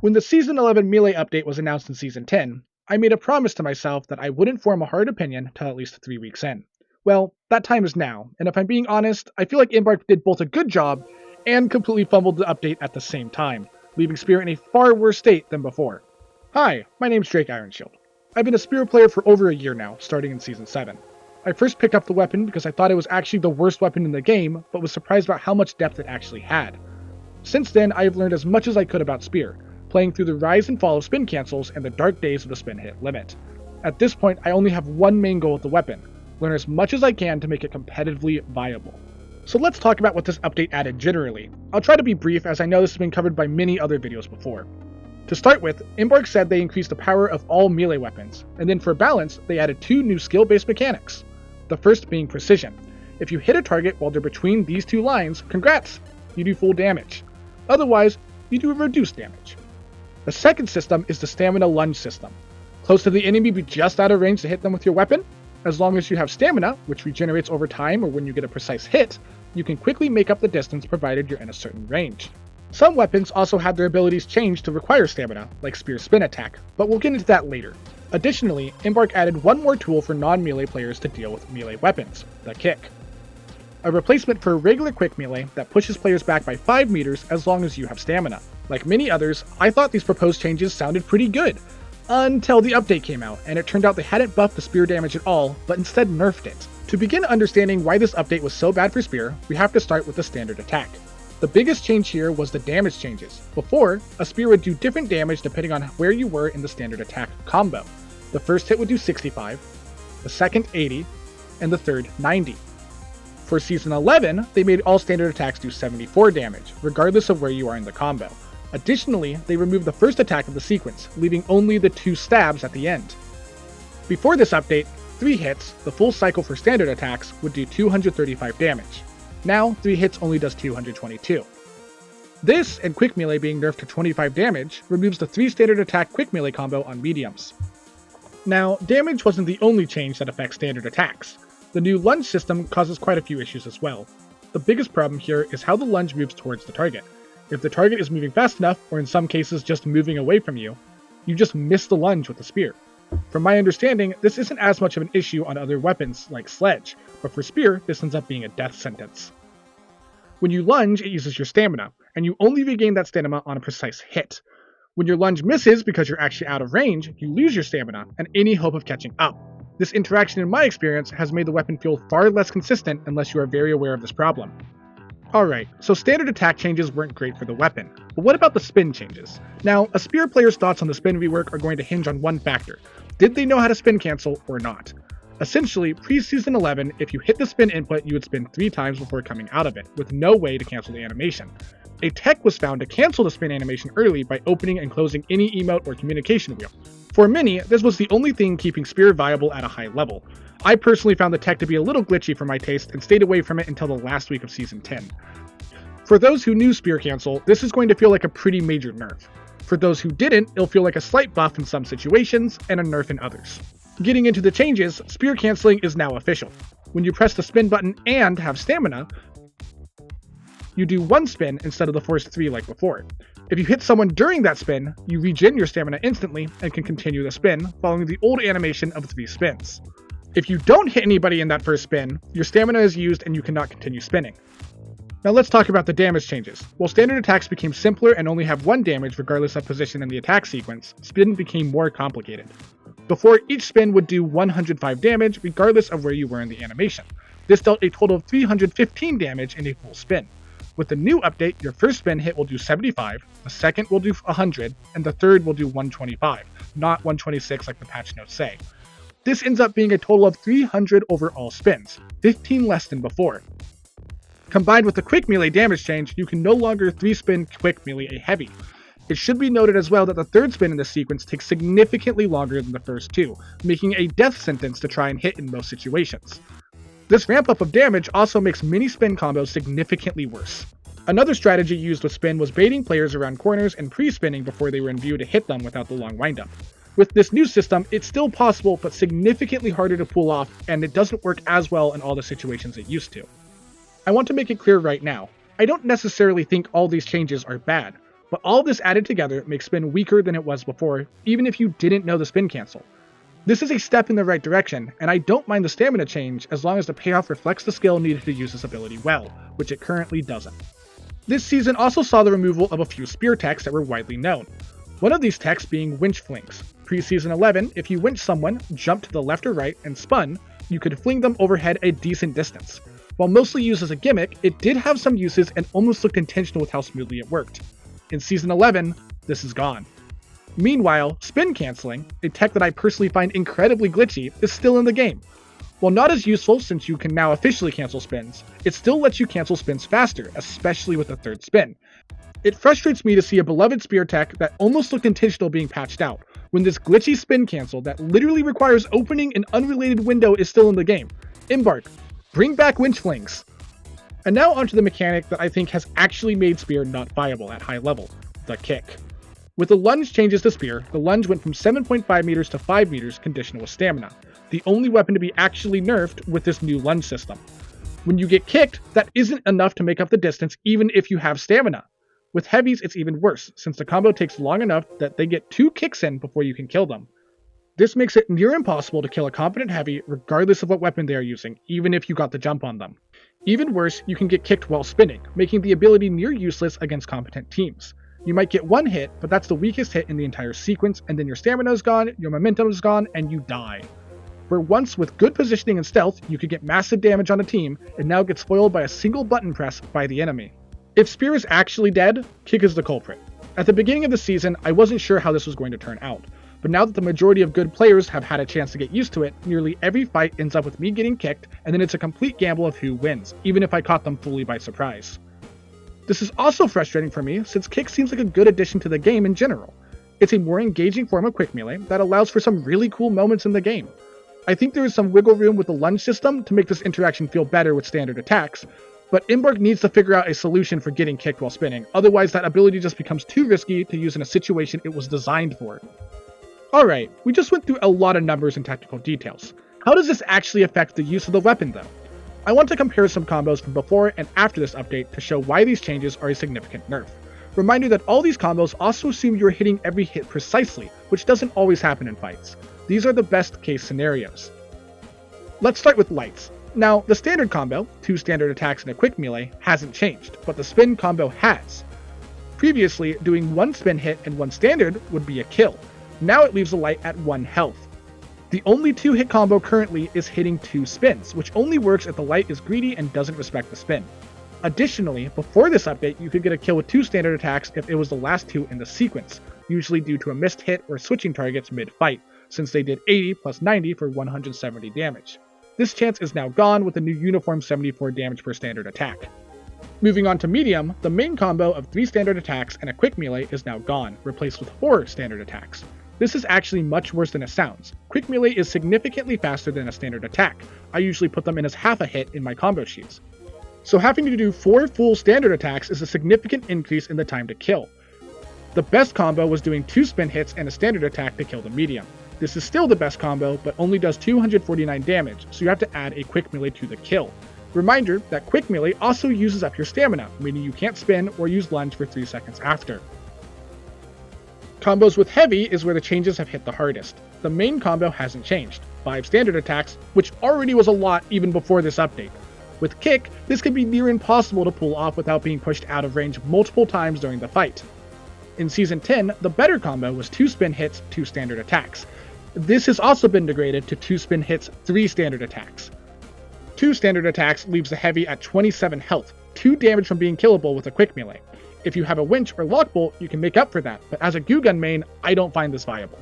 When the Season 11 Melee update was announced in Season 10, I made a promise to myself that I wouldn't form a hard opinion till at least 3 weeks in. Well, that time is now, and if I'm being honest, I feel like Embark did both a good job and completely fumbled the update at the same time, leaving Spear in a far worse state than before. Hi, my name's Drake Ironshield. I've been a Spear player for over a year now, starting in Season 7. I first picked up the weapon because I thought it was actually the worst weapon in the game, but was surprised about how much depth it actually had. Since then, I have learned as much as I could about Spear, playing through the rise and fall of spin cancels and the dark days of the spin hit limit. At this point, I only have one main goal with the weapon: learn as much as I can to make it competitively viable. So let's talk about what this update added generally. I'll try to be brief as I know this has been covered by many other videos before. To start with, Embark said they increased the power of all melee weapons, and then for balance, they added 2 new skill-based mechanics. The first being precision. If you hit a target while they're between these 2 lines, congrats! You do full damage. Otherwise, you do reduced damage. The second system is the stamina lunge system. Close to the enemy but just out of range to hit them with your weapon? As long as you have stamina, which regenerates over time or when you get a precise hit, you can quickly make up the distance provided you're in a certain range. Some weapons also have their abilities changed to require stamina, like Spear's spin attack, but we'll get into that later. Additionally, Embark added one more tool for non-melee players to deal with melee weapons, the kick. A replacement for a regular quick melee that pushes players back by 5 meters as long as you have stamina. Like many others, I thought these proposed changes sounded pretty good, until the update came out, and it turned out they hadn't buffed the Spear damage at all, but instead nerfed it. To begin understanding why this update was so bad for Spear, we have to start with the standard attack. The biggest change here was the damage changes. Before, a Spear would do different damage depending on where you were in the standard attack combo. The first hit would do 65, the second 80, and the third 90. For Season 11, they made all standard attacks do 74 damage, regardless of where you are in the combo. Additionally, they removed the first attack of the sequence, leaving only the 2 stabs at the end. Before this update, 3 hits, the full cycle for standard attacks, would do 235 damage. Now, 3 hits only does 222. This, and quick melee being nerfed to 25 damage, removes the 3 standard attack quick melee combo on mediums. Now, damage wasn't the only change that affects standard attacks. The new lunge system causes quite a few issues as well. The biggest problem here is how the lunge moves towards the target. If the target is moving fast enough, or in some cases just moving away from you, you just miss the lunge with the Spear. From my understanding, this isn't as much of an issue on other weapons like Sledge, but for Spear, this ends up being a death sentence. When you lunge, it uses your stamina, and you only regain that stamina on a precise hit. When your lunge misses because you're actually out of range, you lose your stamina and any hope of catching up. This interaction in my experience has made the weapon feel far less consistent unless you are very aware of this problem. Alright, so standard attack changes weren't great for the weapon, but what about the spin changes? Now, a Spear player's thoughts on the spin rework are going to hinge on one factor: did they know how to spin cancel or not? Essentially, pre-Season 11, if you hit the spin input, you would spin 3 times before coming out of it, with no way to cancel the animation. A tech was found to cancel the spin animation early by opening and closing any emote or communication wheel. For many, this was the only thing keeping Spear viable at a high level. I personally found the tech to be a little glitchy for my taste and stayed away from it until the last week of Season 10. For those who knew Spear cancel, this is going to feel like a pretty major nerf. For those who didn't, it'll feel like a slight buff in some situations and a nerf in others. Getting into the changes, Spear canceling is now official. When you press the spin button and have stamina, you do 1 spin instead of the forced 3 like before. If you hit someone during that spin, you regen your stamina instantly and can continue the spin, following the old animation of 3 spins. If you don't hit anybody in that first spin, your stamina is used and you cannot continue spinning. Now let's talk about the damage changes. While standard attacks became simpler and only have 1 damage regardless of position in the attack sequence, spin became more complicated. Before, each spin would do 105 damage regardless of where you were in the animation. This dealt a total of 315 damage in a full spin. With the new update, your first spin hit will do 75, the second will do 100, and the third will do 125, not 126 like the patch notes say. This ends up being a total of 300 overall spins, 15 less than before. Combined with the quick melee damage change, you can no longer 3-spin quick melee a heavy. It should be noted as well that the third spin in this sequence takes significantly longer than the first 2, making a death sentence to try and hit in most situations. This ramp up of damage also makes many spin combos significantly worse. Another strategy used with spin was baiting players around corners and pre-spinning before they were in view to hit them without the long windup. With this new system, it's still possible but significantly harder to pull off, and it doesn't work as well in all the situations it used to. I want to make it clear right now, I don't necessarily think all these changes are bad. but all this added together makes spin weaker than it was before, even if you didn't know the spin cancel. This is a step in the right direction, and I don't mind the stamina change as long as the payoff reflects the skill needed to use this ability well, which it currently doesn't. This season also saw the removal of a few spear techs that were widely known. One of these techs being winch flings. Pre-season 11, if you winch someone, jumped to the left or right, and spun, you could fling them overhead a decent distance. While mostly used as a gimmick, it did have some uses and almost looked intentional with how smoothly it worked. In Season 11, this is gone. Meanwhile, spin canceling, a tech that I personally find incredibly glitchy, is still in the game. While not as useful since you can now officially cancel spins, it still lets you cancel spins faster, especially with the third spin. It frustrates me to see a beloved spear tech that almost looked intentional being patched out, when this glitchy spin cancel that literally requires opening an unrelated window is still in the game. Embark, bring back winch flings! And now onto the mechanic that I think has actually made spear not viable at high level, the kick. With the lunge changes to spear, the lunge went from 7.5 meters to 5 meters conditional with stamina, the only weapon to be actually nerfed with this new lunge system. When you get kicked, that isn't enough to make up the distance even if you have stamina. With heavies, it's even worse, since the combo takes long enough that they get 2 kicks in before you can kill them. This makes it near impossible to kill a competent heavy regardless of what weapon they are using, even if you got the jump on them. Even worse, you can get kicked while spinning, making the ability near useless against competent teams. You might get one hit, but that's the weakest hit in the entire sequence, and then your stamina is gone, your momentum is gone, and you die. Where once with good positioning and stealth, you could get massive damage on a team, it now gets foiled by a single button press by the enemy. If spear is actually dead, kick is the culprit. At the beginning of the season, I wasn't sure how this was going to turn out, but now that the majority of good players have had a chance to get used to it, nearly every fight ends up with me getting kicked, and then it's a complete gamble of who wins, even if I caught them fully by surprise. This is also frustrating for me, since kick seems like a good addition to the game in general. It's a more engaging form of quick melee that allows for some really cool moments in the game. I think there is some wiggle room with the lunge system to make this interaction feel better with standard attacks, but Embark needs to figure out a solution for getting kicked while spinning, otherwise that ability just becomes too risky to use in a situation it was designed for. Alright, we just went through a lot of numbers and technical details. How does this actually affect the use of the weapon though? I want to compare some combos from before and after this update to show why these changes are a significant nerf. Reminder that all these combos also assume you are hitting every hit precisely, which doesn't always happen in fights. These are the best case scenarios. Let's start with lights. Now, the standard combo, 2 standard attacks and a quick melee, hasn't changed, but the spin combo has. Previously, doing 1 spin hit and 1 standard would be a kill. Now it leaves the light at 1 health. The only 2-hit combo currently is hitting 2 spins, which only works if the light is greedy and doesn't respect the spin. Additionally, before this update, you could get a kill with 2 standard attacks if it was the last 2 in the sequence, usually due to a missed hit or switching targets mid-fight, since they did 80 plus 90 for 170 damage. This chance is now gone with the new uniform 74 damage per standard attack. Moving on to medium, the main combo of 3 standard attacks and a quick melee is now gone, replaced with 4 standard attacks. This is actually much worse than it sounds. Quick melee is significantly faster than a standard attack. I usually put them in as half a hit in my combo sheets. So having to do 4 full standard attacks is a significant increase in the time to kill. The best combo was doing 2 spin hits and a standard attack to kill the medium. This is still the best combo, but only does 249 damage, so you have to add a quick melee to the kill. Reminder that quick melee also uses up your stamina, meaning you can't spin or use lunge for 3 seconds after. Combos with heavy is where the changes have hit the hardest. The main combo hasn't changed, 5 standard attacks, which already was a lot even before this update. With kick, this can be near impossible to pull off without being pushed out of range multiple times during the fight. In Season 10, the better combo was 2 spin hits, 2 standard attacks. This has also been degraded to 2 spin hits, 3 standard attacks. 2 standard attacks leaves the heavy at 27 health, 2 damage from being killable with a quick melee. If you have a winch or lockbolt, you can make up for that, but as a goo gun main, I don't find this viable.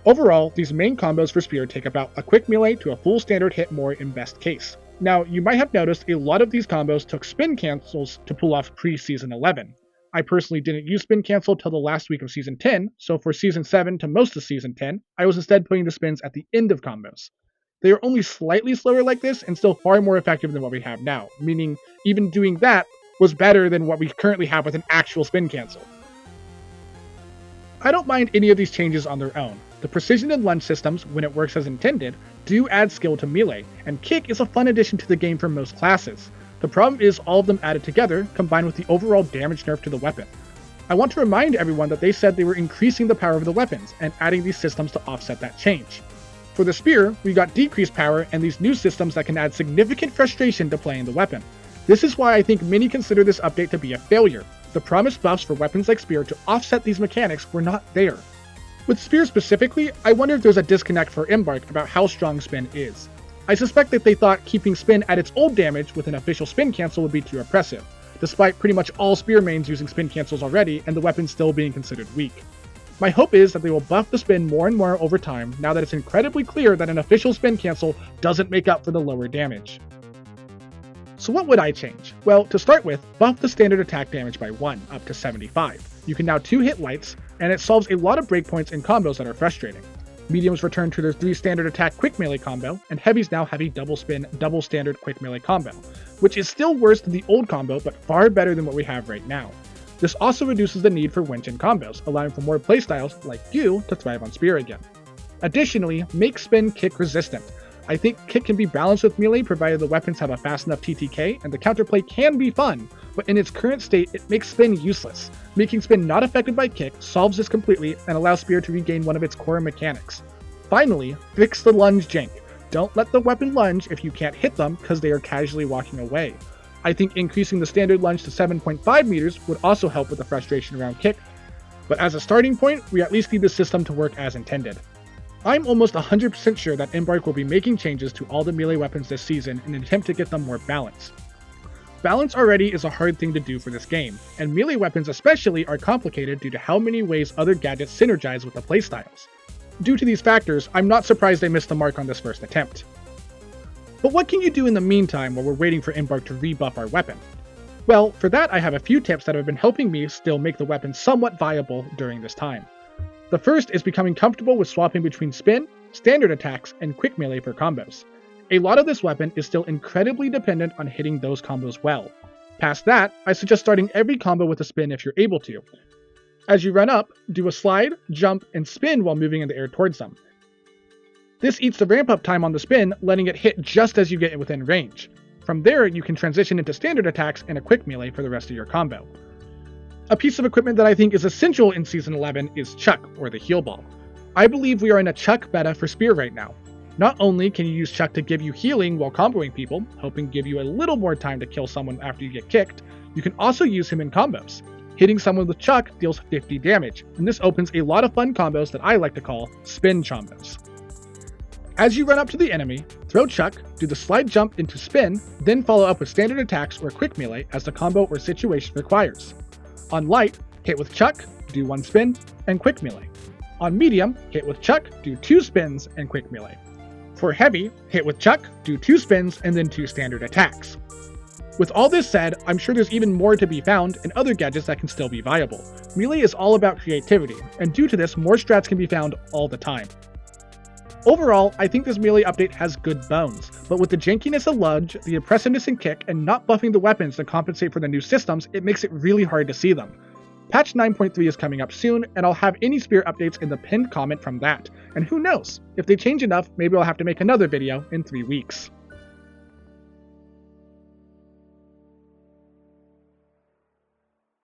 Overall, these main combos for Spear take about a quick melee to a full standard hit more in best case. Now, you might have noticed a lot of these combos took spin cancels to pull off pre-Season 11. I personally didn't use spin cancel till the last week of Season 10, so for Season 7 to most of Season 10, I was instead putting the spins at the end of combos. They are only slightly slower like this and still far more effective than what we have now, meaning even doing that was better than what we currently have with an actual spin cancel. I don't mind any of these changes on their own. The precision and lunge systems, when it works as intended, do add skill to melee, and kick is a fun addition to the game for most classes. The problem is all of them added together, combined with the overall damage nerf to the weapon. I want to remind everyone that they said they were increasing the power of the weapons and adding these systems to offset that change. For the spear, we got decreased power and these new systems that can add significant frustration to playing the weapon. This is why I think many consider this update to be a failure. The promised buffs for weapons like spear to offset these mechanics were not there. With spear specifically, I wonder if there's a disconnect for Embark about how strong spin is. I suspect that they thought keeping spin at its old damage with an official spin cancel would be too oppressive, despite pretty much all spear mains using spin cancels already and the weapon still being considered weak. My hope is that they will buff the spin more and more over time now that it's incredibly clear that an official spin cancel doesn't make up for the lower damage. So what would I change? Well, to start with, buff the standard attack damage by 1, up to 75. You can now 2-hit lights, and it solves a lot of breakpoints and combos that are frustrating. Mediums return to their 3 standard attack quick melee combo, and heavies now have a double spin, double standard quick melee combo, which is still worse than the old combo but far better than what we have right now. This also reduces the need for winch and combos, allowing for more playstyles like you to thrive on spear again. Additionally, make spin kick resistant. I think kick can be balanced with melee provided the weapons have a fast enough TTK, and the counterplay can be fun, but in its current state it makes spin useless. Making spin not affected by kick solves this completely and allows spear to regain one of its core mechanics. Finally, fix the lunge jank. Don't let the weapon lunge if you can't hit them because they are casually walking away. I think increasing the standard lunge to 7.5 meters would also help with the frustration around kick, but as a starting point, we at least need the system to work as intended. I'm almost 100% sure that Embark will be making changes to all the melee weapons this season in an attempt to get them more balanced. Balance already is a hard thing to do for this game, and melee weapons especially are complicated due to how many ways other gadgets synergize with the playstyles. Due to these factors, I'm not surprised they missed the mark on this first attempt. But what can you do in the meantime while we're waiting for Embark to rebuff our weapon? Well, for that I have a few tips that have been helping me still make the weapon somewhat viable during this time. The first is becoming comfortable with swapping between spin, standard attacks, and quick melee for combos. A lot of this weapon is still incredibly dependent on hitting those combos well. Past that, I suggest starting every combo with a spin if you're able to. As you run up, do a slide, jump, and spin while moving in the air towards them. This eats the ramp up time on the spin, letting it hit just as you get within range. From there, you can transition into standard attacks and a quick melee for the rest of your combo. A piece of equipment that I think is essential in Season 11 is Chuck, or the heal ball. I believe we are in a Chuck beta for Spear right now. Not only can you use Chuck to give you healing while comboing people, helping give you a little more time to kill someone after you get kicked, you can also use him in combos. Hitting someone with Chuck deals 50 damage, and this opens a lot of fun combos that I like to call spin chombos. As you run up to the enemy, throw Chuck, do the slide jump into spin, then follow up with standard attacks or quick melee as the combo or situation requires. On light, hit with Chuck, do 1 spin, and quick melee. On medium, hit with Chuck, do 2 spins, and quick melee. For heavy, hit with Chuck, do 2 spins, and then 2 standard attacks. With all this said, I'm sure there's even more to be found and other gadgets that can still be viable. Melee is all about creativity, and due to this, more strats can be found all the time. Overall, I think this melee update has good bones, but with the jankiness of lunge, the oppressiveness in kick, and not buffing the weapons to compensate for the new systems, it makes it really hard to see them. Patch 9.3 is coming up soon, and I'll have any spear updates in the pinned comment from that, and who knows, if they change enough, maybe I'll have to make another video in 3 weeks.